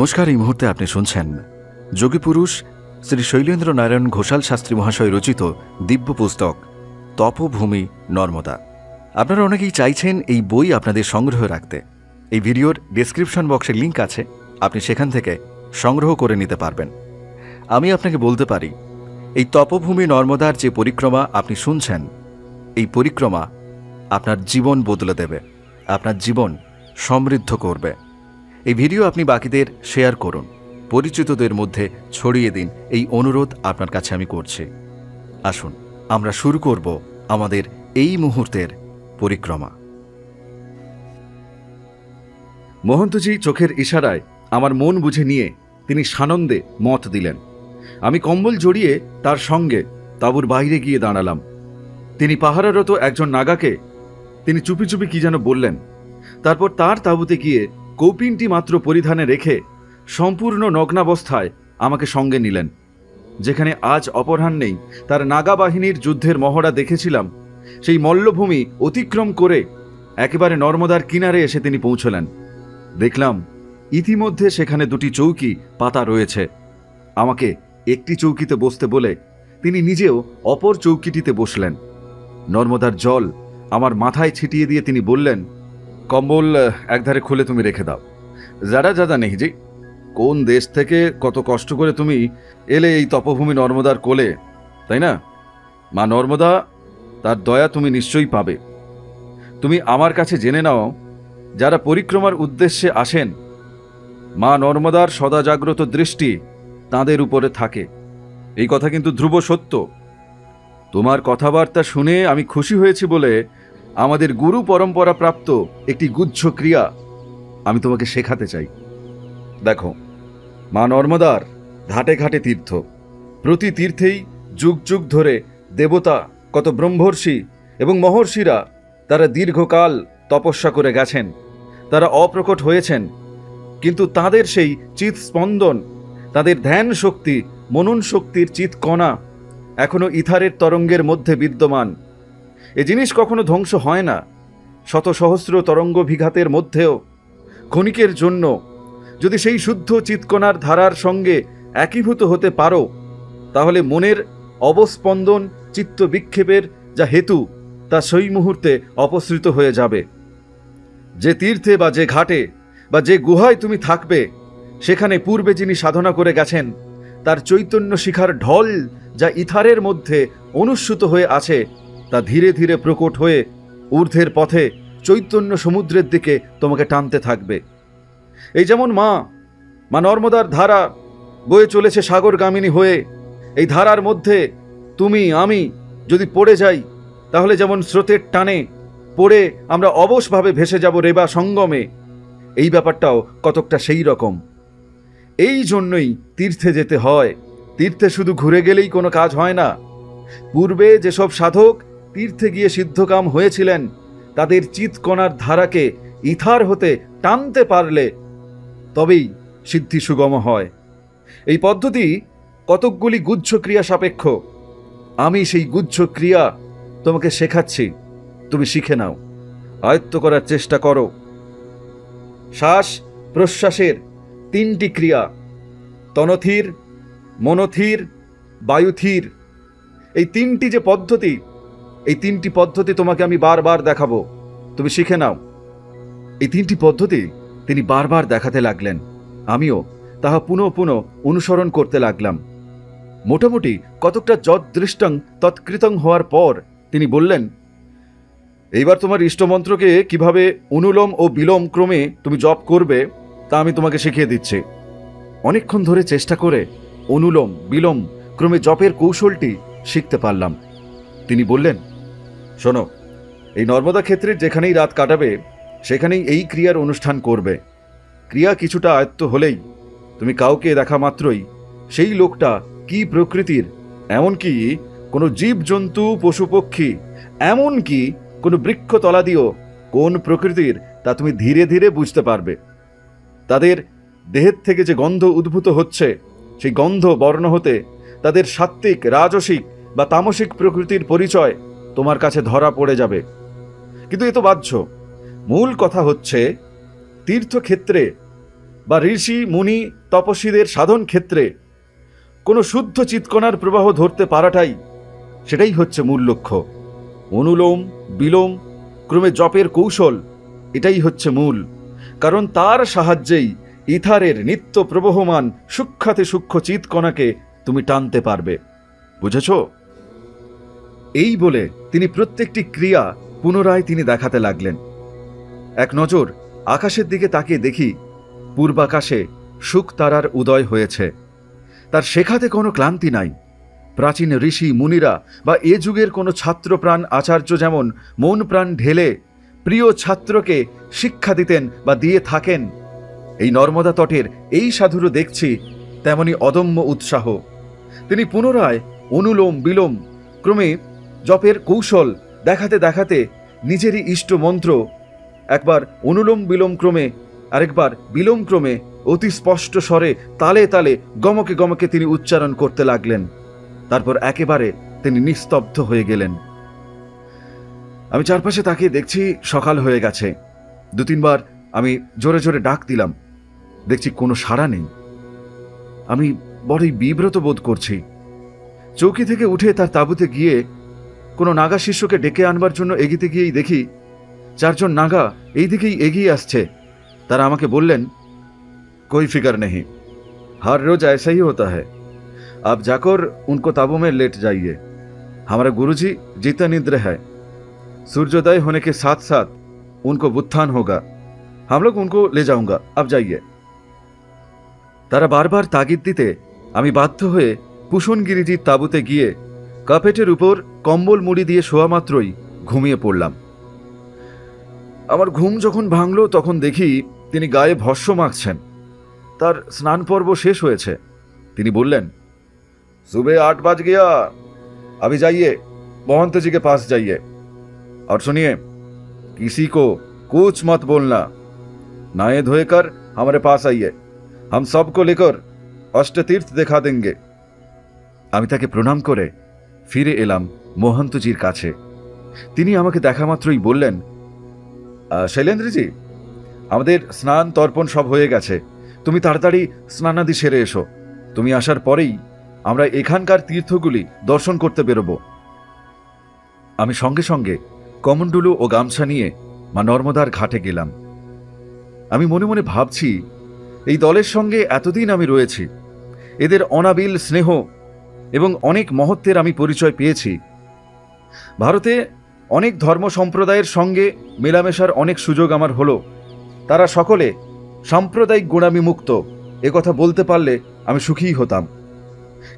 নমস্কার। এই মুহূর্তে আপনি শুনছেন যোগী পুরুষ শ্রী শৈলেন্দ্র নারায়ণ ঘোষাল শাস্ত্রী মহাশয় রচিত দিব্য পুস্তক তপভূমি নর্মদা। আপনারা অনেকেই চাইছেন এই বই আপনাদের সংগ্রহ রাখতে। এই ভিডিওর ডেসক্রিপশন বক্সে লিঙ্ক আছে, আপনি সেখান থেকে সংগ্রহ করে নিতে পারবেন। আমি আপনাকে বলতে পারি, এই তপভূমি নর্মদার যে পরিক্রমা আপনি শুনছেন, এই পরিক্রমা আপনার জীবন বদলে দেবে, আপনার জীবন সমৃদ্ধ করবে। এই ভিডিও আপনি বাকিদের শেয়ার করুন, পরিচিতদের মধ্যে ছড়িয়ে দিন, এই অনুরোধ আপনার কাছে আমি করছি। আসুন আমরা শুরু করব আমাদের এই মুহূর্তের পরিক্রমা। মহন্তজি চোখের ইশারায় আমার মন বুঝে নিয়ে তিনি সানন্দে মত দিলেন। আমি কম্বল জড়িয়ে তার সঙ্গে তাঁবুর বাইরে গিয়ে দাঁড়ালাম। তিনি পাহারারত একজন নাগাকে তিনি চুপি চুপি কি যেন বললেন। তারপর তার তাঁবুতে গিয়ে কৌপিনটি মাত্র পরিধানে রেখে সম্পূর্ণ নগ্নাবস্থায় আমাকে সঙ্গে নিলেন। যেখানে আজ অপরাহ্নেই তার নাগা বাহিনীর যুদ্ধের মহড়া দেখেছিলাম, সেই মল্লভূমি অতিক্রম করে একেবারে নর্মদার কিনারে এসে তিনি পৌঁছলেন। দেখলাম ইতিমধ্যে সেখানে দুটি চৌকি পাতা রয়েছে। আমাকে একটি চৌকিতে বসতে বলে তিনি নিজেও অপর চৌকিটিতে বসলেন। নর্মদার জল আমার মাথায় ছিটিয়ে দিয়ে তিনি বললেন, কম্বল একধারে খুলে তুমি রেখে দাও। জাদা নেই জি, কোন দেশ থেকে কত কষ্ট করে তুমি এলে এই তপভূমি নর্মদার কোলে, তাই না? মা নর্মদা, তার দয়া তুমি নিশ্চয়ই পাবে। তুমি আমার কাছে জেনে নাও, যারা পরিক্রমার উদ্দেশ্যে আসেন, মা নর্মদার সদা জাগ্রত দৃষ্টি তাঁদের উপরে থাকে। এই কথা কিন্তু ধ্রুব সত্য। তোমার কথাবার্তা শুনে আমি খুশি হয়েছি বলে আমাদের গুরু পরম্পরা প্রাপ্ত একটি গুচ্ছ ক্রিয়া আমি তোমাকে শেখাতে চাই। দেখো, মা নর্মদার ঘাটে ঘাটে তীর্থ, প্রতি তীর্থেই যুগ যুগ ধরে দেবতা, কত ব্রহ্মর্ষি এবং মহর্ষিরা তারা দীর্ঘকাল তপস্যা করে গেছেন, তারা অপ্রকট হয়েছেন, কিন্তু তাদের সেই চিৎ স্পন্দন, তাদের ধ্যান শক্তি, মনন শক্তির চিৎকণা এখনো ইথারের তরঙ্গের মধ্যে বিদ্যমান। এ জিনিস কখনো ধ্বংস হয় না। শত সহস্র তরঙ্গ বিঘাতের মধ্যেও ক্ষণিকের জন্য যদি সেই শুদ্ধ চিৎকণার ধারার সঙ্গে একীভূত হতে পারো, তাহলে মনের অবস্পন্দন, চিত্ত বিক্ষেপের যা হেতু, তা সেই মুহূর্তে অপসৃত হয়ে যাবে। যে তীর্থে বা যে ঘাটে বা যে গুহায় তুমি থাকবে, সেখানে পূর্বে যিনি সাধনা করে গেছেন, তার চৈতন্য শিখার ঢল যা ইথারের মধ্যে অনুস্যুত হয়ে আছে, তা ধীরে ধীরে প্রকট হয়ে ঊর্ধ্বের পথে চৈতন্য সমুদ্রের দিকে তোমাকে টানতে থাকবে। এই যেমন মা নর্মদার ধারা বয়ে চলেছে সাগরগামিনী হয়ে, এই ধারার মধ্যে তুমি আমি যদি পড়ে যাই, তাহলে যেমন স্রোতের টানে পড়ে আমরা অবশভাবে ভেসে যাব রেবা সঙ্গমে, এই ব্যাপারটাও কতকটা সেই রকম। এই জন্যই তীর্থে যেতে হয়। তীর্থে শুধু ঘুরে গেলেই কোনো কাজ হয় না। পূর্বে যেসব সাধক তীর্থে গিয়ে সিদ্ধকাম হয়েছিলেন, তাদের চিৎকণার ধারাকে ইথার হতে টানতে পারলে তবেই সিদ্ধি সুগম হয়। এই পদ্ধতি কতকগুলি গুচ্ছ ক্রিয়া সাপেক্ষ। আমি সেই গুচ্ছ ক্রিয়া তোমাকে শেখাচ্ছি, তুমি শিখে নাও, আয়ত্ত করার চেষ্টা করো। শ্বাস প্রশ্বাসের তিনটি ক্রিয়া, তনথির, মনথির, বায়ুথির, এই তিনটি যে পদ্ধতি, এই তিনটি পদ্ধতি তোমাকে আমি বারবার দেখাবো, তুমি শিখে নাও। এই তিনটি পদ্ধতি তিনি বারবার দেখাতে লাগলেন। আমিও তাহা পুনঃ পুনঃ অনুসরণ করতে লাগলাম। মোটামুটি কতকটা যৎদৃষ্টং তৎকৃতং হওয়ার পর তিনি বললেন, এইবার তোমার ইষ্টমন্ত্রকে কিভাবে অনুলোম ও বিলোম ক্রমে তুমি জপ করবে, তা আমি তোমাকে শিখিয়ে দিচ্ছি। অনেকক্ষণ ধরে চেষ্টা করে অনুলোম বিলোম ক্রমে জপের কৌশলটি শিখতে পারলাম। তিনি বললেন, শোনো, এই নর্মদা ক্ষেত্রের যেখানেই রাত কাটাবে, সেখানেই এই ক্রিয়ার অনুষ্ঠান করবে। ক্রিয়া কিছুটা আয়ত্ত হলেই তুমি কাউকে দেখা মাত্রই সেই লোকটা কি প্রকৃতির, এমনকি কোনো জীবজন্তু, পশু পক্ষী, এমনকি কোনো বৃক্ষ তলাদিও কোন প্রকৃতির, তা তুমি ধীরে ধীরে বুঝতে পারবে। তাদের দেহের থেকে যে গন্ধ উদ্ভূত হচ্ছে, সেই গন্ধ বর্ণ হতে তাদের সাত্ত্বিক, রাজসিক বা তামসিক প্রকৃতির পরিচয় তোমার কাছে ধরা পড়ে যাবে। কিন্তু এ তো বাহ্য। মূল কথা হচ্ছে তীর্থক্ষেত্রে বা ঋষি মুনি তপস্বীদের সাধন ক্ষেত্রে কোনো শুদ্ধ চিৎকণার প্রবাহ ধরতে পারাটাই সেটাই হচ্ছে মূল লক্ষ্য। অনুলোম বিলোম ক্রমে জপের কৌশল এটাই হচ্ছে মূল, কারণ তার সাহায্যেই ইথারের নিত্য প্রবহমান সূক্ষ্মাতি সূক্ষ্ম চিৎকণাকে তুমি টানতে পারবে। বুঝেছ? এই বলে তিনি প্রত্যেকটি ক্রিয়া পুনরায় তিনি দেখাতে লাগলেন। এক নজর আকাশের দিকে তাকিয়ে দেখি পূর্বাকাশে শুকতারার উদয় হয়েছে। তার শেখাতে কোনো ক্লান্তি নাই। প্রাচীন ঋষি মুনিরা বা এ যুগের কোনো ছাত্রপ্রাণ আচার্য যেমন মন প্রাণ ঢেলে প্রিয় ছাত্রকে শিক্ষা দিতেন বা দিয়ে থাকেন, এই নর্মদা তটের এই সাধুরও দেখছি তেমনি অদম্য উৎসাহ। তিনি পুনরায় অনুলোম বিলোম ক্রমে জপের কৌশল দেখাতে দেখাতে নিজেরই ইষ্ট মন্ত্র একবার অনুলোম বিলোম ক্রমে আরেকবার বিলোম ক্রমে অতি স্পষ্ট স্বরে তালে তালে গমকে গমকে তিনি উচ্চারণ করতে লাগলেন। তারপর একেবারে তিনি নিস্তব্ধ হয়ে গেলেন। আমি চারপাশে তাকিয়ে দেখছি সকাল হয়ে গেছে। দু তিনবার আমি জোরে জোরে ডাক দিলাম, দেখছি কোনো সাড়া নেই। আমি বড়ই বিব্রত বোধ করছি। চৌকি থেকে উঠে তার তাঁবুতে গিয়ে কোনো নাগা শিষ্যকে ডেকে আনবার জন্য এগিয়ে গিয়েই দেখি চারজন নাগা এই দিকেই এগিয়ে আসছে। তারা আমাকে বললেন, कोई फिक्र नहीं, हर रोज ऐसा ही होता है, आप जाकर उनको ताबू में लेट जाइए। हमारे गुरुजी जीता निद्र है, सूर्योदय होने के साथ साथ उनको उत्थान होगा, हम लोग उनको ले जाऊंगा, आप जाइए। তারা বারবার তাগিদ দিতে আমি বাধ্য হয়ে পুষণগিরিজির তাঁবুতে গিয়ে কাপেটের উপর কম্বল মুড়ি দিয়ে শোয়া মাত্রই ঘুমিয়ে পড়লাম। আমার ঘুম যখন ভাঙল তখন দেখি তিনি গায়ে ভস্ম মাখছেন। তার স্নান পর্ব শেষ হয়েছে। তিনি বললেন, सुबह 8 बज गया, अभी जाइए महंत जी के पास जाइए और सुनिए, किसी को कुछ मत बोलना, नहाए धोए कर हमारे पास आइए, हम सबको लेकर অষ্টতীর্থ দেখা দেंगे। আমি তাকে প্রণাম করে ফিরে এলাম মহন্তজির কাছে। তিনি আমাকে দেখা মাত্রই বললেন, শৈলেন্দ্রজি, আমাদের স্নান তর্পণ সব হয়ে গেছে, তুমি তাড়াতাড়ি স্নানাদি সেরে এসো। তুমি আসার পরেই আমরা এখানকার তীর্থগুলি দর্শন করতে বেরোব। আমি সঙ্গে সঙ্গে কমণ্ডলু ও গামছা নিয়ে মা নর্মদার ঘাটে গেলাম। আমি মনে মনে ভাবছি, এই দলের সঙ্গে এতদিন আমি রয়েছি, এদের অনাবিল স্নেহ এবং অনেক মহত্বের আমি পরিচয় পেয়েছি। ভারতে অনেক ধর্ম সম্প্রদায়ের সঙ্গে মেলামেশার অনেক সুযোগ আমার হলো। তারা সকলে সাম্প্রদায়িক গোঁড়ামি মুক্ত, একথা বলতে পারলে আমি সুখী হতাম।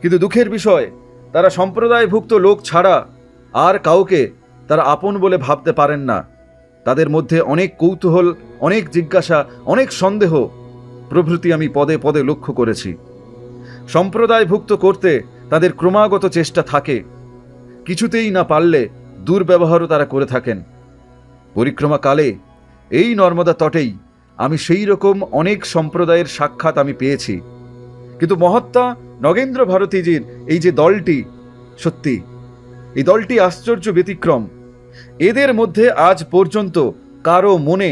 কিন্তু দুঃখের বিষয়, তারা সম্প্রদায়ভুক্ত লোক ছাড়া আর কাউকে তারা আপন বলে ভাবতে পারেন না। তাদের মধ্যে অনেক কৌতূহল, অনেক জিজ্ঞাসা, অনেক সন্দেহ প্রভৃতি আমি পদে পদে লক্ষ্য করেছি। সম্প্রদায়ভুক্ত করতে তাদের ক্রমাগত চেষ্টা থাকে, কিছুতেই না পারলে দুর্ব্যবহারও তারা করে থাকেন। পরিক্রমাকালে এই নর্মদা তটেই আমি সেই রকম অনেক সম্প্রদায়ের সাক্ষাৎ আমি পেয়েছি। কিন্তু মহাত্মা নগেন্দ্র ভারতীজির এই যে দলটি, সত্যি এই দলটি আশ্চর্য ব্যতিক্রম। এদের মধ্যে আজ পর্যন্ত কারো মনে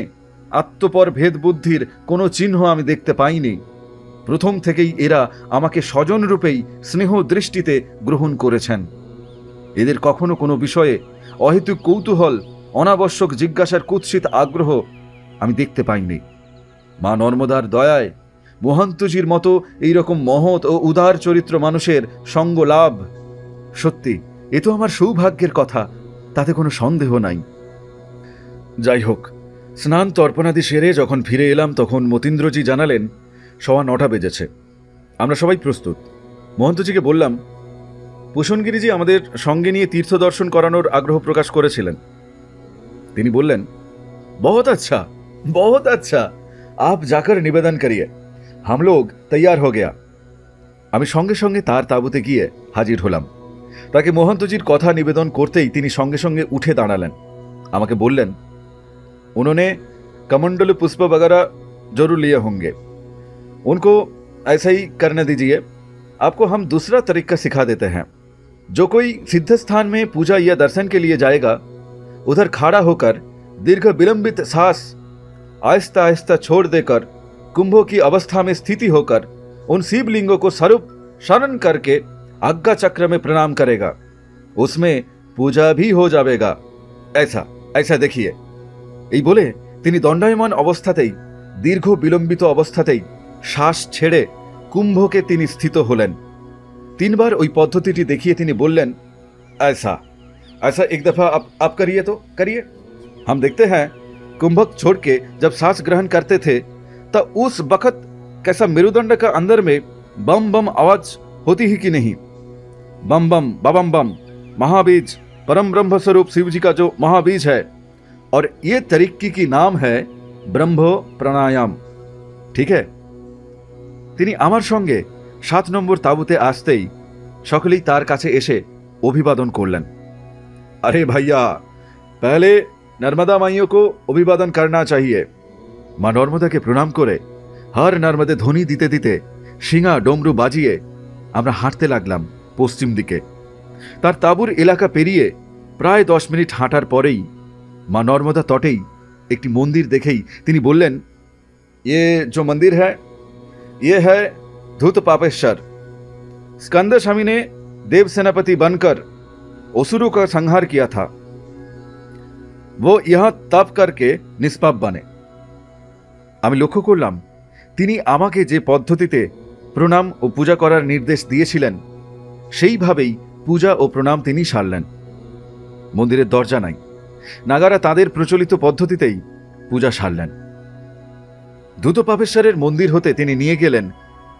আত্মপর ভেদ বুদ্ধির কোনো চিহ্ন আমি দেখতে পাইনি। প্রথম থেকেই এরা আমাকে স্বজনরূপেই স্নেহ দৃষ্টিতে গ্রহণ করেছেন। এদের কখনো কোনো বিষয়ে অহেতুক কৌতূহল, অনাবশ্যক জিজ্ঞাসার কুৎসিত আগ্রহ আমি দেখতে পাইনি। মা নর্মদার দয়ায় মহান্তজির মতো এইরকম মহৎ ও উদার চরিত্র মানুষের সঙ্গ লাভ, সত্যি এ তো আমার সৌভাগ্যের কথা, তাতে কোনো সন্দেহ নাই। যাই হোক, স্নান তর্পণাদি সেরে যখন ফিরে এলাম তখন মতীন্দ্রজি জানালেন 9:15 বেজেছে, আমরা সবাই প্রস্তুত। মহন্তজিকে বললাম, পুষণগিরিজি আমাদের সঙ্গে নিয়ে তীর্থ দর্শন করানোর আগ্রহ প্রকাশ করেছিলেন। তিনি বললেন, बहुत अच्छा, बहुत अच्छा, आप जाकर निवेदन करिए, हम लोग तैयार हो गया। আমি সঙ্গে সঙ্গে তার তাঁবুতে গিয়ে হাজির হলাম। তাকে মহন্তজির কথা নিবেদন করতেই তিনি সঙ্গে সঙ্গে উঠে দাঁড়ালেন। আমাকে বললেন, उन्होंने कमंडल पुष्प वगैरह जरूर लिए होंगे, उनको ऐसा ही करने दीजिए, आपको हम दूसरा तरीका सिखा देते हैं। जो कोई सिद्ध स्थान में पूजा या दर्शन के लिए जाएगा, उधर खड़ा होकर दीर्घ विलंबित सांस आहिस्ता आहिस्ता छोड़ देकर कुंभों की अवस्था में स्थिति होकर उन शिवलिंगों को स्वरूप शरण करके आज्ञा चक्र में प्रणाम करेगा, उसमें पूजा भी हो जाएगा। ऐसा ऐसा देखिए। এই বলে তিনি দণ্ডায়মান অবস্থাতেই দীর্ঘ বিলম্বিত অবস্থাতেই শ্বাস ছেড়ে কুম্ভকে তিনি স্থিত হলেন। তিনবার ওই পদ্ধতিটি দেখিয়ে তিনি বললেন, ऐसा ऐसा एक दफा आप करिए, तो करिए। हम देखते हैं कुंभक छोड़ के जब सांस ग्रहण करते थे तो उस वक्त कैसा मेरुदंड का अंदर में बम बम आवाज होती ही कि नहीं। बम बम बम बम, महाबीज परम ब्रह्म स्वरूप शिव जी का जो महाबीज है, और ये तरीके की नाम है ब्रह्म प्राणायाम। ठीक है। তিনি আমার সঙ্গে 7 নম্বর তাঁবুতে আসতেই সকলেই তার কাছে এসে অভিবাদন করলেন। अरे भैया, पहले नर्मदा माइयों को अभिवादन करना चाहिए। মা নর্মদাকে প্রণাম করে হর নর্মদে ধ্বনি দিতে দিতে শিঙা ডমরু বাজিয়ে আমরা হাঁটতে লাগলাম পশ্চিম দিকে। তার তাঁবুর এলাকা পেরিয়ে প্রায় 10 মিনিট হাঁটার পরেই মা নর্মদা তটেই একটি মন্দির দেখেই তিনি বললেন, ये जो मंदिर है ये है धूत पापेश्वर। स्कंद स्वामी ने देव सेनापति बनकर असुरों का संहार किया था, वो यहाँ तप करके निष्पाप बने। আমি লক্ষ্য করলাম তিনি আমাকে যে পদ্ধতিতে প্রণাম ও পূজা করার নির্দেশ দিয়েছিলেন সেইভাবেই পূজা ও প্রণাম তিনি সারলেন। মন্দিরের দরজা নাই, নাগারা তাদের প্রচলিত পদ্ধতিতেই পূজা সারলেন। ধূতপাপেশ্বরের মন্দির হতে তিনি নিয়ে গেলেন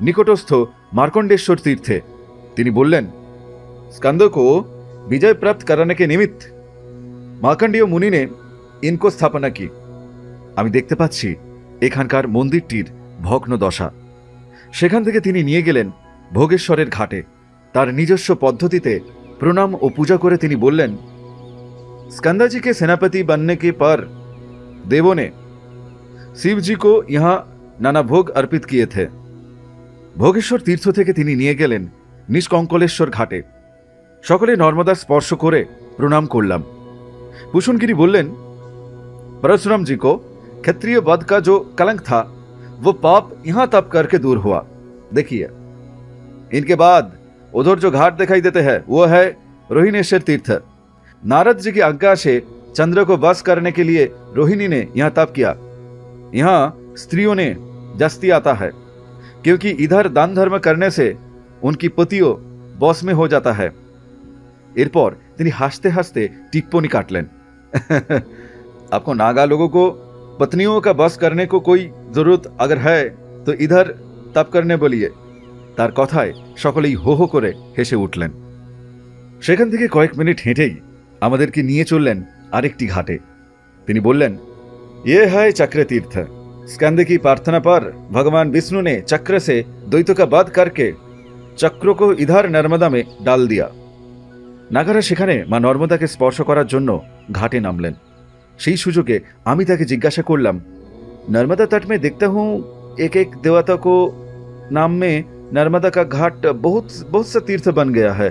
নিকটস্থ मार्कंडेश्वर तीर्थे। তিনি বললেন, स्कंद को विजय प्राप्त कराने के निमित्त मार्कंडेय मुनि ने इनको स्थापना की। আমি দেখতে পাচ্ছি এখানকার মন্দিরটির ভগ্ন দশা। সেখান থেকে তিনি নিয়ে গেলেন ভোগেশ্বরের ঘাটে। তার নিজস্ব পদ্ধতিতে প্রণাম ও পূজা করে তিনি বললেন, स्कंदा जी के सेनापति बनने के पर देवों ने शिव जी को यहाँ नाना भोग अर्पित किए थे। ভোগেশ্বর তীর্থ থেকে তিনি নিয়ে গেলেন নিষ্কঙ্কলেশ্বর ঘাটে। সকলে নর্মদা স্পর্শ করে প্রণাম করলাম। ভূষণগিরি বললেন, परशुराम जी को क्षत्रिय वध का जो कलंक था वो पाप यहाँ तप करके दूर हुआ। देखिए, इनके बाद उधर जो घाट दिखाई देते हैं वो है रोहिणेश्वर तीर्थ। नारद जी की आज्ञा से चंद्र को वश करने के लिए रोहिणी ने यहाँ तप किया। यहाँ स्त्रियों ने जस्ती आता है क्योंकि इधर दान धर्म करने से उनकी पतियों बस में हो जाता है। एरपर তিনি হাসতে হাসতে टिप्पणी काटलें, आपको नागा लोगों को पत्नियों का बस करने को कोई जरूरत अगर है तो इधर तप करने बोलिए। তার কথায় সকলেই হো হো করে হেসে উঠলেন। সেখান থেকে কয়েক মিনিট হেঁটেই আমাদেরকে নিয়ে চললেন আরেকটি ঘাটে। তিনি বললেন, ये है चक्र तीर्थ। स्कंद की प्रार्थना पर भगवान विष्णु ने चक्र से द्वैत का वध करके चक्र को इधर नर्मदा में डाल दिया। নাগারা সেখানে মা নর্মদাকে স্পর্শ করার জন্য ঘাটে নামলেন। সেই সুযোগে আমি তাকে জিজ্ঞাসা করলাম, नर्मदा तट में देखता हूँ एक एक देवता को नाम में नर्मदा का घाट बहुत बहुत सा तीर्थ बन गया है।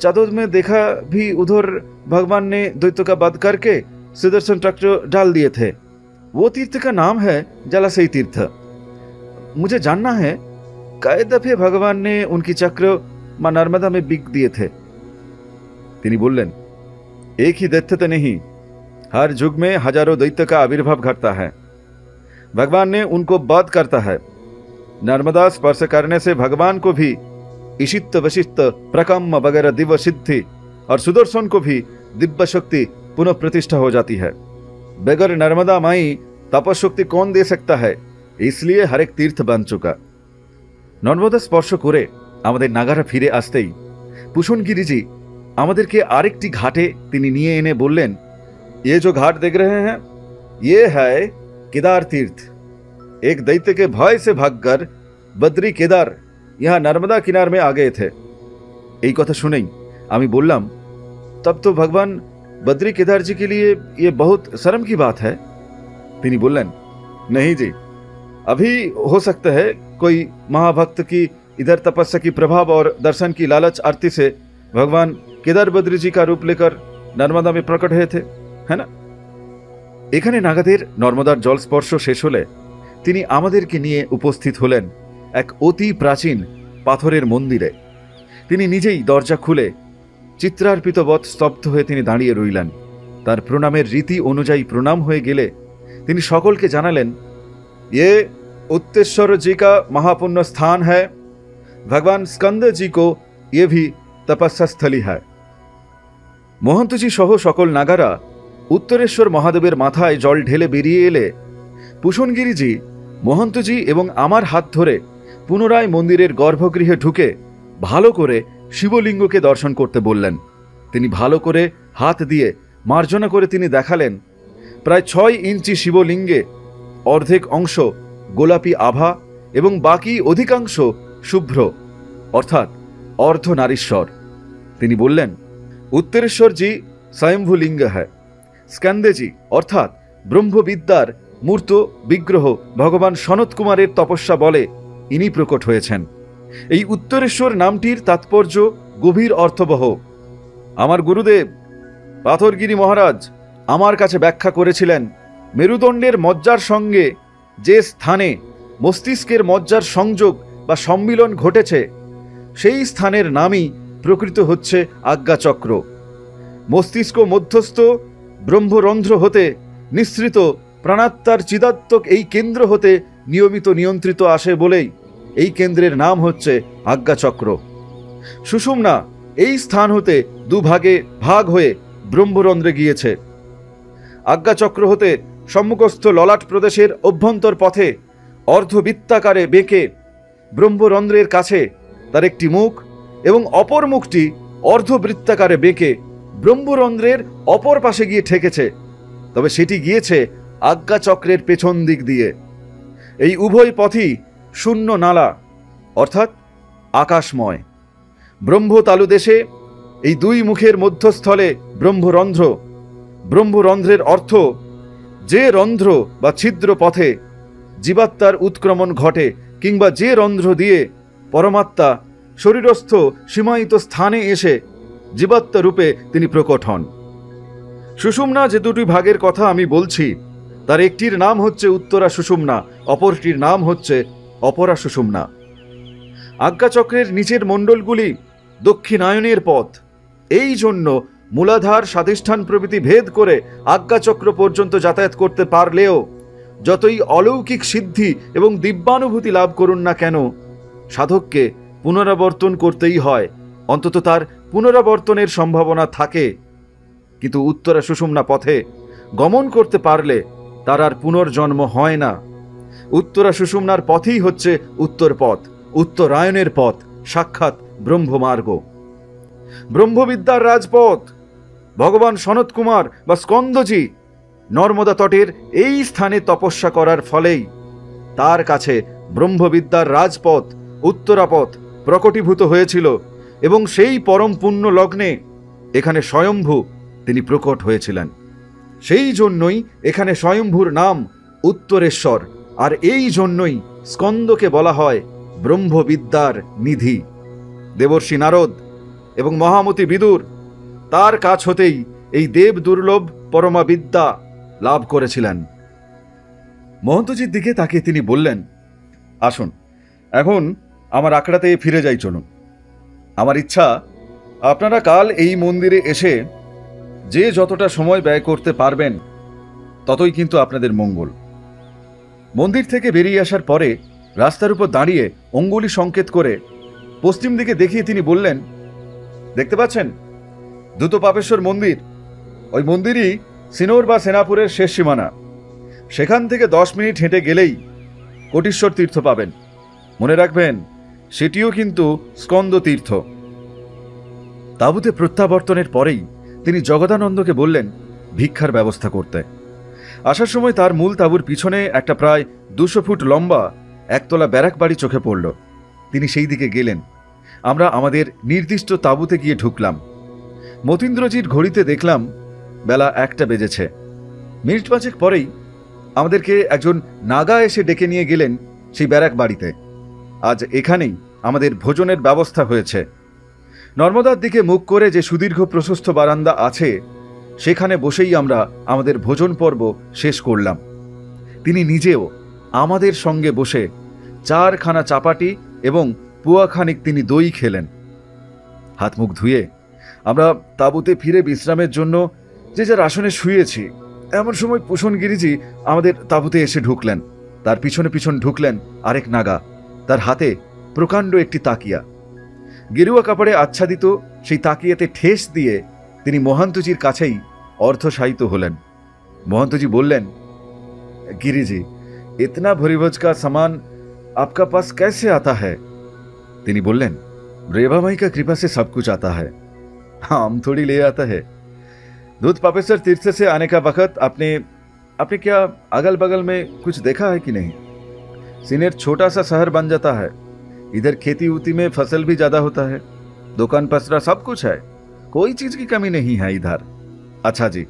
चादर में देखा भी उधर भगवान ने द्वैत का वध करके सुदर्शन चक्र डाल दिए थे। वो तीर्थ का नाम है जलाशय तीर्थ। मुझे जानना है कई दफे भगवान ने उनकी चक्र मां नर्मदा में बिक दिए थे। তিনি বললেন, एक ही दैत्य तो नहीं, हर युग में हजारों दैत्य का आविर्भाव घटता है। भगवान ने उनको वध करता है। नर्मदा स्पर्श करने से भगवान को भी ईशित वशिष्ठ प्रकम वगैरह दिव्य सिद्धि और सुदर्शन को भी दिव्य शक्ति पुनः प्रतिष्ठा हो जाती है। बगैर नर्मदा माई तपशक्ति कौन दे सकता है, इसलिए हर एक तीर्थ बन चुका। नर्मदा स्पर्श करे আমাদের নাগারা ফিরে আসতেই ভূষণগিরিজি আমাদেরকে আরেকটি ঘাটে তিনি নিয়ে এনে বললেন, ये जो घाट देख रहे हैं ये है केदार तीर्थ। एक दैत्य के भय से भागकर बद्री केदार यहाँ नर्मदा किनार में आ गए थे। এই কথা শুনেই আমি বললাম, तब तो भगवान बद्री केदार जी के लिए ये बहुत शर्म की बात है। তিনি বললেন, नहीं जी, अभी हो सकता है कोई महाभक्त की इधर तपस्या की प्रभाव और दर्शन की लालच आरती से भगवान केदार बद्री जी का रूप लेकर नर्मदा में प्रकट हुए थे, है ना। এখানে নাগাদের নর্মদার জল স্পর্শ শেষ হলে তিনি আমাদেরকে নিয়ে উপস্থিত হলেন এক অতি প্রাচীন পাথরের মন্দিরে। তিনি নিজেই দরজা খুলে চিত্রার্পিতবৎ স্তব্ধ হয়ে তিনি দাঁড়িয়ে রইলেন। তার প্রণামের রীতি অনুযায়ী প্রণাম হয়ে গেলে তিনি সকলকে জানালেন, ये उत्तेश्वर जी का महापुण्य स्थान है। भगवान स्कंद जी को ये भी तपस्या स्थली है। महंतजी सह सकल नागारा उत्तरेश्वर महादेवेर माथाय जल ढेले बेरिये एले पूषणगिरिजी महंतजी एवं आमार हाथ धरे पुनराय मंदिरेर गर्भगृहे ढुके भालो करे शिवलिंगके दर्शन करते बोललेन। तिनि भालो करे हाथ दिए मार्जना करे तिनि देखालेन प्राय 6 इंची शिवलिंगे अर्धेक अंश गोलापी आभा एवं बाकी अधिकांश शुभ्र अर्थात अर्धनारीश्वर। तिनि बोललेन, उत्तरेश्वर जी स्वयंभू लिंग है। स्कंदे जी अर्थात ब्रह्मविद्यार मूर्त विग्रह भगवान सनत कुमारेर तपस्या बले इनी प्रकट हয়েছেন। এই उत्तरेश्वर नामটির तात्पर्य गभीर अर्थबह। आमार गुरुदेव पाथरगिरी महाराज आमार काছে व्याख्या करेছিলেন, मेरुदंडेर मज्जार संगे जे स्थाने मस्तिष्केर मज्जार संयोग बा सम्मिलन घटेছে সেই স্থানের নামই প্রকৃত হচ্ছে আজ্ঞাচক্র। মস্তিষ্ক মধ্যস্থ ব্রহ্মরন্ধ্র হতে নিঃসৃত প্রাণাত্মার চিদাত্মক এই কেন্দ্র হতে নিয়মিত নিয়ন্ত্রিত আসে বলেই এই কেন্দ্রের নাম হচ্ছে আজ্ঞাচক্র। সুষুম্না এই স্থান হতে দুভাগে ভাগ হয়ে ব্রহ্মরন্ধ্রে গিয়েছে। আজ্ঞাচক্র হতে সম্মুখস্থ ললাট প্রদেশের অভ্যন্তর পথে অর্ধবৃত্তাকারে বেঁকে ব্রহ্মরন্ধ্রের কাছে তার একটি মুখ এবং অপর মুখটি অর্ধবৃত্তাকারে বেঁকে ব্রহ্মরন্ধ্রের অপর পাশে গিয়ে ঠেকেছে, তবে সেটি গিয়েছে আজ্ঞাচক্রের পেছন দিক দিয়ে। এই উভয় পথই শূন্য নালা অর্থাৎ আকাশময়। ব্রহ্মতালুদেশে এই দুই মুখের মধ্যস্থলে ব্রহ্মরন্ধ্র। ব্রহ্মরন্ধ্রের অর্থ যে রন্ধ্র বা ছিদ্র পথে জীবাত্মার উৎক্রমণ ঘটে কিংবা যে রন্ধ্র দিয়ে পরমাত্মা শরীরস্থ সীমায়িত স্থানে এসে জীবাত্মা রূপে তিনি প্রকট হন। সুষুম্না যে দুটি ভাগের কথা আমি বলছি তার একটির নাম হচ্ছে উত্তরা সুষুম্না, অপরটির নাম হচ্ছে অপরা সুষুম্না। আজ্ঞাচক্রের নিচের মণ্ডলগুলি দক্ষিণায়নের পথ। এই জন্য মূলাধার স্বাধিষ্ঠান প্রভৃতি ভেদ করে আজ্ঞাচক্র পর্যন্ত যাতায়াত করতে পারলেও যতই অলৌকিক সিদ্ধি এবং দিব্যানুভূতি লাভ করুন না কেন সাধককে পুনরাবর্তন করতেই হয়, অন্তত তার পুনরাবর্তনের সম্ভাবনা থাকে। কিন্তু উত্তরা সুষুম্না পথে গমন করতে পারলে তার আর পুনর্জন্ম হয় না। উত্তরা সুষুম্নার পথই হচ্ছে উত্তর পথ, উত্তরায়ণের পথ, সাক্ষাৎ ব্রহ্মমার্গ, ব্রহ্মবিদ্যার রাজপথ। ভগবান সনত কুমার বা স্কন্দজি নর্মদা তটের এই স্থানে তপস্যা করার ফলেই তার কাছে ব্রহ্মবিদ্যার রাজপথ উত্তরাপথ প্রকটীভূত হয়েছিল এবং সেই পরম পুণ্য লগ্নে এখানে স্বয়ম্ভু তিনি প্রকট হয়েছিলেন। সেই জন্যই এখানে স্বয়ম্ভুর নাম উত্তরেশ্বর, আর এই জন্যই স্কন্দকে বলা হয় ব্রহ্মবিদ্যার নিধি। দেবর্ষি নারদ এবং মহামতি বিদুর তার কাছ হতেই এই দেব দুর্লভ পরমা বিদ্যা লাভ করেছিলেন। মহন্তজির দিকে তাকিয়ে তিনি বললেন, আসুন এখন আমার আখড়াতে ফিরে যাই, চলুন। আমার ইচ্ছা আপনারা কাল এই মন্দিরে এসে যে যতটা সময় ব্যয় করতে পারবেন ততই কিন্তু আপনাদের মঙ্গল। মন্দির থেকে বেরিয়ে আসার পরে রাস্তার উপর দাঁড়িয়ে অঙ্গুলি সংকেত করে পশ্চিম দিকে দেখিয়ে তিনি বললেন, দেখতে পাচ্ছেন দ্রুতপাপেশ্বর মন্দির? ওই মন্দিরই সিনোর বা সেনাপুরের শেষ সীমানা। সেখান থেকে 10 মিনিট হেঁটে গেলেই কোটিশ্বর তীর্থ পাবেন। মনে রাখবেন সেটিও কিন্তু স্কন্দ তীর্থ। তাঁবুতে প্রত্যাবর্তনের পরেই তিনি জগদানন্দকে বললেন ভিক্ষার ব্যবস্থা করতে। আসার সময় তার মূল তাঁবুর পিছনে একটা প্রায় 200 ফুট লম্বা একতলা ব্যারাক বাড়ি চোখে পড়ল। তিনি সেই দিকে গেলেন। আমরা আমাদের নির্দিষ্ট তাঁবুতে গিয়ে ঢুকলাম। মতীন্দ্রজির ঘড়িতে দেখলাম বেলা 1টা বেজেছে। মিনিট 5 পরেই আমাদেরকে একজন নাগা এসে ডেকে নিয়ে গেলেন সেই ব্যারাক বাড়িতে। আজ এখানেই আমাদের ভোজনের ব্যবস্থা হয়েছে। নর্মদার দিকে মুখ করে যে সুদীর্ঘ প্রশস্ত বারান্দা আছে সেখানে বসেই আমরা আমাদের ভোজন পর্ব শেষ করলাম। তিনি নিজেও আমাদের সঙ্গে বসে 4খানা চাপাটি এবং পুয়াখানিক তিনি দই খেলেন। হাত মুখ ধুয়ে আমরা তাঁবুতে ফিরে বিশ্রামের জন্য যে যার আসনে শুয়েছি, এমন সময় পুষণ গিরিজি আমাদের তাঁবুতে এসে ঢুকলেন। তার পিছনে পিছন ঢুকলেন আরেক নাগা, তার হাতে প্রকাণ্ড একটি তাকিয়া। গেরুয়া কাপড়ে আচ্ছাদিত সেই তাকিয়াতে ঠেস দিয়ে তিনি মহান্তজির কাছেই অর্ধশায়িত হলেন। মহান্তজি বললেন, गिरिजी इतना भरीभोज का सामान आपका पास कैसे आता है? তিনি বললেন, रेवा माई का कृपा से सब कुछ आता है, हम थोड़ी ले आता है। दूध पापेसर तीर्थ से आने का वक्त आपने क्या अगल बगल में कुछ देखा है कि नहीं? सीनेर छोटा सा शहर बन जाता है, इधर खेती उती में फसल भी ज्यादा होता है, दुकान पसरा सब कुछ है, कोई चीज की कमी नहीं है इधर। अच्छा जी,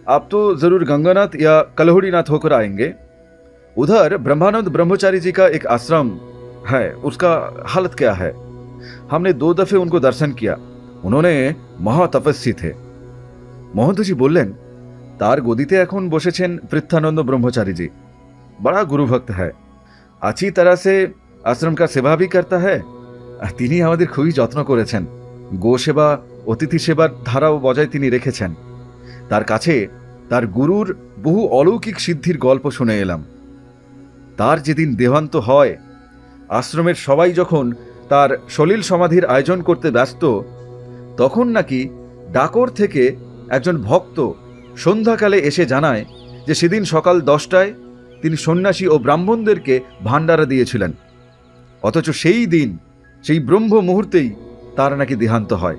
आप तो जरूर गंगानाथ या कलहोड़ीनाथ होकर आएंगे। उधर ब्रह्मानंद ब्रह्मचारी जी का एक आश्रम है, उसका हालत क्या है? हमने 2 दफे उनको दर्शन किया, उन्होंने महातपस्वी थे। महंतजी बोलें, तार गोदीते एखन बसेছেন पृथ्वानंद ब्रह्मचारी जी, बड़ा गुरुभक्त है, अच्छी तरह से आश्रम का सेवा भी करता है। তিনি আমাদের খুবই যত্ন করেছেন, গো সেবা অতিথি সেবার ধারাও বজায় তিনি রেখেছেন। তার কাছে তার গুরুর বহু অলৌকিক সিদ্ধির গল্প শুনে এলাম। তার যেদিন দেহান্ত হয়, আশ্রমের সবাই যখন তার সলিল সমাধির আয়োজন করতে ব্যস্ত, তখন নাকি ডাকর থেকে একজন ভক্ত সন্ধ্যাকালে এসে জানায় যে সেদিন সকাল 10টায় তিনি সন্ন্যাসী ও ব্রাহ্মণদেরকে ভাণ্ডারা দিয়েছিলেন, অথচ সেই দিন সেই ব্রহ্ম মুহূর্তেই তার নাকি দেহান্ত হয়।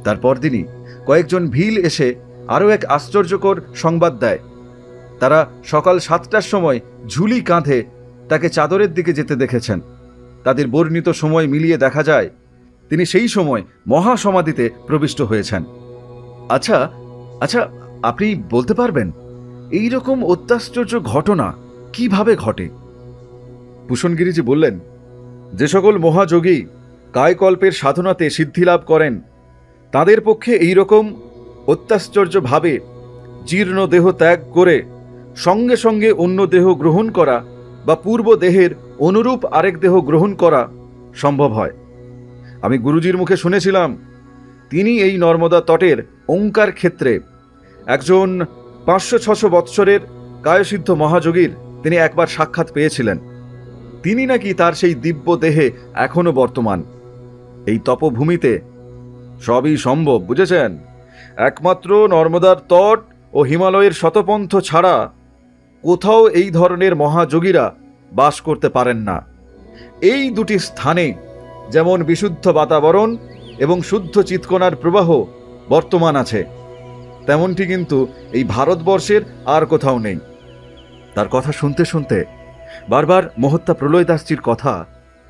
তারপর দিনই কয়েকজন ভিল এসে আরও এক আশ্চর্যকর সংবাদ দেয়। তারা সকাল 7টার সময় ঝুলি কাঁধে তাকে চাদরের দিকে যেতে দেখেছেন। তাদের বর্ণিত সময় মিলিয়ে দেখা যায় তিনি সেই সময় মহাসমাধিতে প্রবিষ্ট হয়েছেন। আচ্ছা আচ্ছা, আপনি বলতে পারবেন এই রকম অত্যাশ্চর্য ঘটনা কিভাবে ঘটে? ভূষণগিরিজি বললেন, যে সকল মহাযোগী কায়কল্পের সাধনাতে সিদ্ধিলাভ করেন, তাদের পক্ষে এই রকম অত্যাশ্চর্যভাবে জীর্ণ দেহ ত্যাগ করে সঙ্গে সঙ্গে অন্য দেহ গ্রহণ করা বা পূর্ব দেহের অনুরূপ আরেক দেহ গ্রহণ করা সম্ভব হয়। আমি গুরুজির মুখে শুনেছিলাম, তিনি এই নর্মদা তটের ওঙ্কার ক্ষেত্রে একজন 500-600 বৎসরের কায়সিদ্ধ মহাযোগীর তিনি একবার সাক্ষাৎ পেয়েছিলেন। তিনি নাকি তার সেই দিব্য দেহে এখনো বর্তমান। এই তপভূমিতে সবই সম্ভব, বুঝেছেন? একমাত্র নর্মদার তট ও হিমালয়ের শতপন্থ ছাড়া কোথাও এই ধরনের মহাযোগীরা বাস করতে পারেন না। এই দুটি স্থানে যেমন বিশুদ্ধ বাতাবরণ এবং শুদ্ধ চিৎকণার প্রবাহ বর্তমান আছে, তেমনটি কিন্তু এই ভারতবর্ষের আর কোথাও নেই। তার কথা শুনতে শুনতে বারবার মহাত্মা প্রলয় দাসজির কথা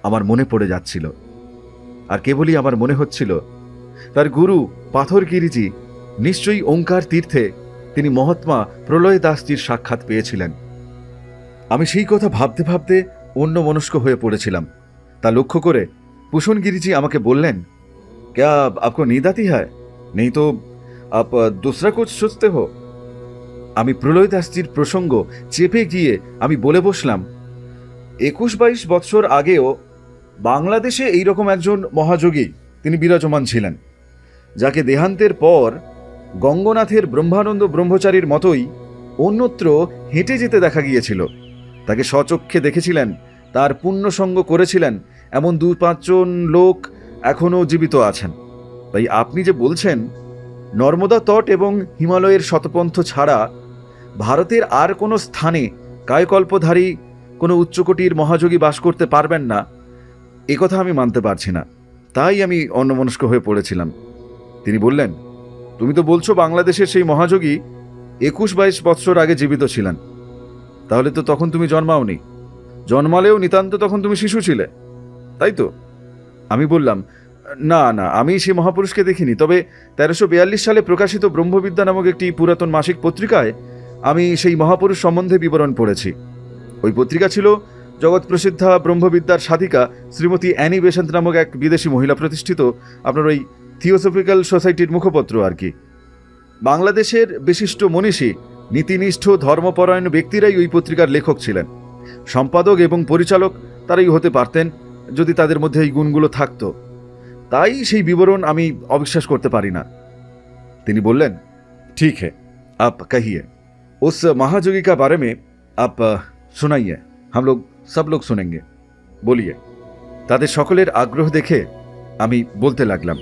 আমার মনে পড়ে যাচ্ছিল। আর কেবলই আমার মনে হচ্ছিল তার গুরু পাথরগিরিজি নিশ্চয়ই ওঙ্কার তীর্থে তিনি মহাত্মা প্রলয় দাসজির সাক্ষাৎ পেয়েছিলেন। আমি সেই কথা ভাবতে ভাবতে অন্যমনস্ক হয়ে পড়েছিলাম। তা লক্ষ্য করে ভূষণগিরিজি আমাকে বললেন, क्या आपको नींद आती है? नहीं तो आप दूसरा कुछ सोचते हो? আমি প্রলয় দাসজির প্রসঙ্গ চেপে গিয়ে আমি বলে বসলাম, 21-22 বৎসর আগেও বাংলাদেশে এইরকম একজন মহাযোগী তিনি বিরাজমান ছিলেন, যাকে দেহান্তের পর গঙ্গনাথের ব্রহ্মানন্দ ব্রহ্মচারীর মতোই অন্যত্র হেঁটে যেতে দেখা গিয়েছিল। তাকে স্বচক্ষে দেখেছিলেন, তার পুণ্যসঙ্গ করেছিলেন এমন 2-5 জন লোক এখনও জীবিত আছেন। তাই আপনি যে বলছেন নর্মদা তট এবং হিমালয়ের শতপন্থ ছাড়া ভারতের আর কোনো স্থানে কায়কল্পধারী কোনো উচ্চকোটির মহাযোগী বাস করতে পারবেন না, এ কথা আমি মানতে পারছি না। তাই আমি অন্যমনস্ক হয়ে পড়েছিলাম। তিনি বললেন, তুমি তো বলছো বাংলাদেশের সেই মহাযোগী 21-22 বৎসর আগে জীবিত ছিলেন, তাহলে তো তখন তুমি জন্মাওনি, জন্মালেও নিতান্ত তখন তুমি শিশু ছিলে, তাই তো? আমি বললাম, না না, আমি সেই মহাপুরুষকে দেখিনি, তবে 1342 সালে প্রকাশিত ব্রহ্মবিদ্যা নামক একটি পুরাতন মাসিক পত্রিকায় আমি সেই মহাপুরুষ সম্বন্ধে বিবরণ পড়েছি। ওই পত্রিকা ছিল জগৎ প্রসিদ্ধা ব্রহ্মবিদ্যার সাধিকা শ্রীমতী অ্যানি বেসান্ত নামক এক বিদেশি মহিলা প্রতিষ্ঠিত আপনার ওই থিওসফিক্যাল সোসাইটির মুখপত্র আর কি। বাংলাদেশের বিশিষ্ট মনীষী নীতিনিষ্ঠ ধর্মপরায়ণ ব্যক্তিরাই ওই পত্রিকার লেখক ছিলেন। সম্পাদক এবং পরিচালক তারাই হতে পারতেন যদি তাদের মধ্যে এই গুণগুলো থাকতো। তাই সেই বিবরণ আমি অবিশ্বাস করতে পারি না। তিনি বললেন, ঠিক है आप कहिए उस महाजोगी का बारे में आप सुनाइए, हम लोग सब लोग सुनेंगे, বলিয়ে। তাদের সকলের আগ্রহ দেখে আমি বলতে লাগলাম।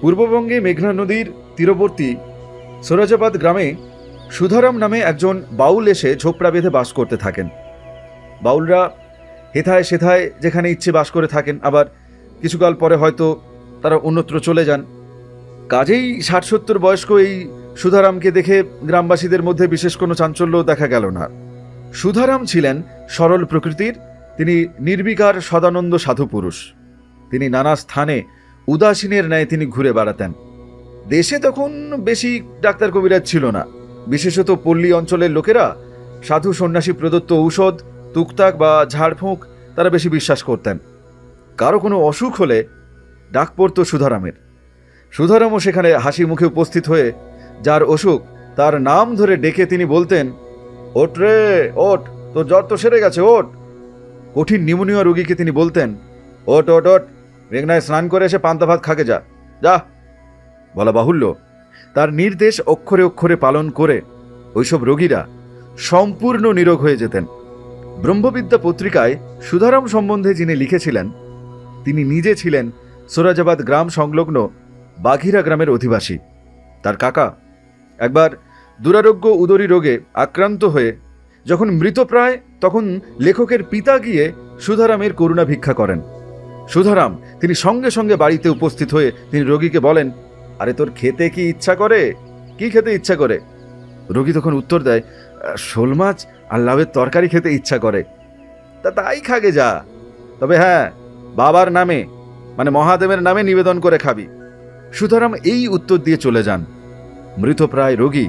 পূর্ববঙ্গে মেঘনা নদীর তীরবর্তী সোরাজাবাদ গ্রামে সুধারাম নামে একজন বাউল এসে ঝোপড়া বেঁধে বাস করতে থাকেন। বাউলরা হেথায় সেথায় যেখানে ইচ্ছে বাস করে থাকেন, আবার কিছুকাল পরে হয়তো তারা অন্যত্র চলে যান। কাজেই ৬০-৭০ বয়স্ক এই সুধারামকে দেখে গ্রামবাসীদের মধ্যে বিশেষ কোনো চাঞ্চল্য দেখা গেল না। সুধারাম ছিলেন সরল প্রকৃতির, তিনি নির্বিকার সদানন্দ সাধু পুরুষ। তিনি নানা স্থানে উদাসীনের ন্যায় তিনি ঘুরে বেড়াতেন। দেশে তখন বেশি ডাক্তার কবিরাজ ছিল না, বিশেষত পল্লী অঞ্চলের লোকেরা সাধু সন্ন্যাসী প্রদত্ত ঔষধ, তুকতাক বা ঝাড়ফুঁক তারা বেশি বিশ্বাস করতেন। কারো কোনো অসুখ হলে ডাক পড়ত সুধারামের। সুধারামও সেখানে হাসি মুখে উপস্থিত হয়ে যার অসুখ তার নাম ধরে ডেকে তিনি বলতেন, ওঠ রে ওঠ, তোর জ্বর তো সেরে গেছে, ওঠ। কঠিন নিউমোনিয়া রোগীকে তিনি বলতেন, ওঠ ওঠ ওঠ, মেঘনায় স্নান করে এসে পান্তা ভাত খাকে যা যা। বলা বাহুল্য, তার নির্দেশ অক্ষরে অক্ষরে পালন করে ওইসব রোগীরা সম্পূর্ণ নিরোগ হয়ে যেতেন। ব্রহ্মবিদ্যা পত্রিকায় সুধারাম সম্বন্ধে যিনি লিখেছিলেন, তিনি নিজে ছিলেন সোরাজাবাদ গ্রাম সংলগ্ন বাঘিরা গ্রামের অধিবাসী। তার কাকা একবার দুরারোগ্য উদরী রোগে আক্রান্ত হয়ে যখন মৃতপ্রায়, তখন লেখকের পিতা গিয়ে সুধারামের করুণা ভিক্ষা করেন। সুধারাম তিনি সঙ্গে সঙ্গে বাড়িতে উপস্থিত হয়ে তিনি রোগীকে বলেন, আরে তোর খেতে কি ইচ্ছা করে, কি খেতে ইচ্ছা করে? রোগী তখন উত্তর দেয়, শোল মাছ আর লাউয়ের তরকারি খেতে ইচ্ছা করে। তাই খাগে যা, তবে হ্যাঁ বাবার নামে মানে মহাদেবের নামে নিবেদন করে খাবি। সুধারাম এই উত্তর দিয়ে চলে যান। মৃতপ্রায় রোগী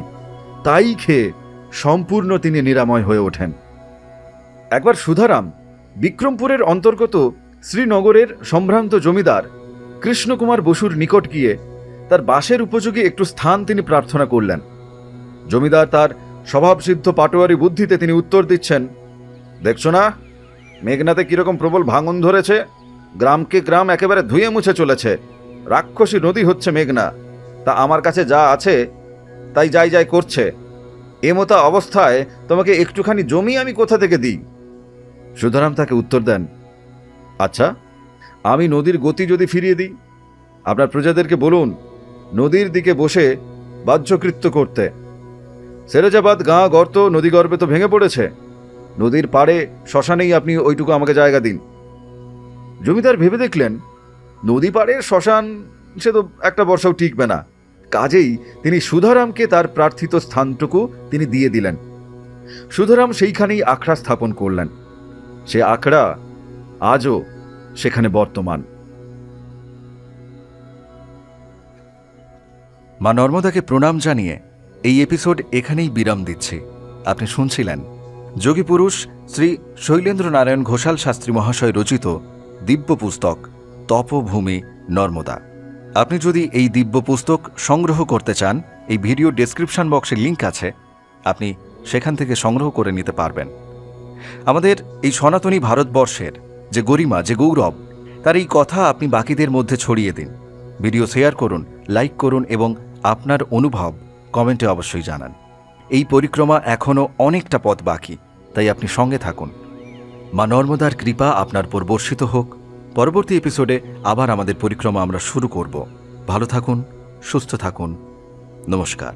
তাই খেয়ে সম্পূর্ণ তিনি নিরাময় হয়ে ওঠেন। একবার সুধারাম বিক্রমপুরের অন্তর্গত শ্রীনগরের সম্ভ্রান্ত জমিদার কৃষ্ণকুমার বসুর নিকট গিয়ে তার বাসের উপযোগী একটু স্থান তিনি প্রার্থনা করলেন। জমিদার তার স্বভাবসিদ্ধ পাটোয়ারি বুদ্ধিতে তিনি উত্তর দিচ্ছেন, দেখছো না মেঘনাতে কিরকম প্রবল ভাঙন ধরেছে, গ্রামকে গ্রাম একেবারে ধুয়ে মুছে চলেছে, রাক্ষসী নদী হচ্ছে মেঘনা, তা আমার কাছে যা আছে তাই যাই যাই করছে, এমতা অবস্থায় তোমাকে একটুখানি জমি আমি কোথা থেকে দিই? সুধারাম তাকে উত্তর দেন, আচ্ছা আমি নদীর গতি যদি ফিরিয়ে দিই, আপনার প্রজাদেরকে বলুন নদীর দিকে বসে বাহ্যকৃত্য করতে। সেরেজাবাদ গাঁ গর্ত নদীগর্ভে তো ভেঙে পড়েছে, নদীর পাড়ে শ্মশানেই আপনি ওইটুকু আমাকে জায়গা দিন। জমিদার ভেবে দেখলেন, নদী পাড়ের শ্মশান সে তো একটা বর্ষাও টিকবে না, কাজেই তিনি সুধারামকে তার প্রার্থিত স্থানটুকু তিনি দিয়ে দিলেন। সুধারাম সেইখানেই আখড়া স্থাপন করলেন। সে আখড়া আজও সেখানে বর্তমান। মা নর্মদাকে প্রণাম জানিয়ে এই এপিসোড এখানেই বিরাম দিচ্ছি। আপনি শুনছিলেন যোগী পুরুষ শ্রী শৈলেন্দ্র নারায়ণ ঘোষাল শাস্ত্রী মহাশয় রচিত দিব্য পুস্তক তপভূমি নর্মদা। আপনি যদি এই দিব্য পুস্তক সংগ্রহ করতে চান, এই ভিডিও ডেসক্রিপশন বক্সে লিঙ্ক আছে, আপনি সেখান থেকে সংগ্রহ করে নিতে পারবেন। আমাদের এই সনাতনী ভারতবর্ষের যে গরিমা, যে গৌরব, তার এই কথা আপনি বাকিদের মধ্যে ছড়িয়ে দিন। ভিডিও শেয়ার করুন, লাইক করুন এবং আপনার অনুভব কমেন্টে অবশ্যই জানান। এই পরিক্রমা এখনও অনেকটা পথ বাকি, তাই আপনি সঙ্গে থাকুন। মা নর্মদার কৃপা আপনার উপর বর্ষিত হোক। পরবর্তী এপিসোডে আবার আমাদের পরিক্রমা আমরা শুরু করব। ভালো থাকুন, সুস্থ থাকুন। নমস্কার।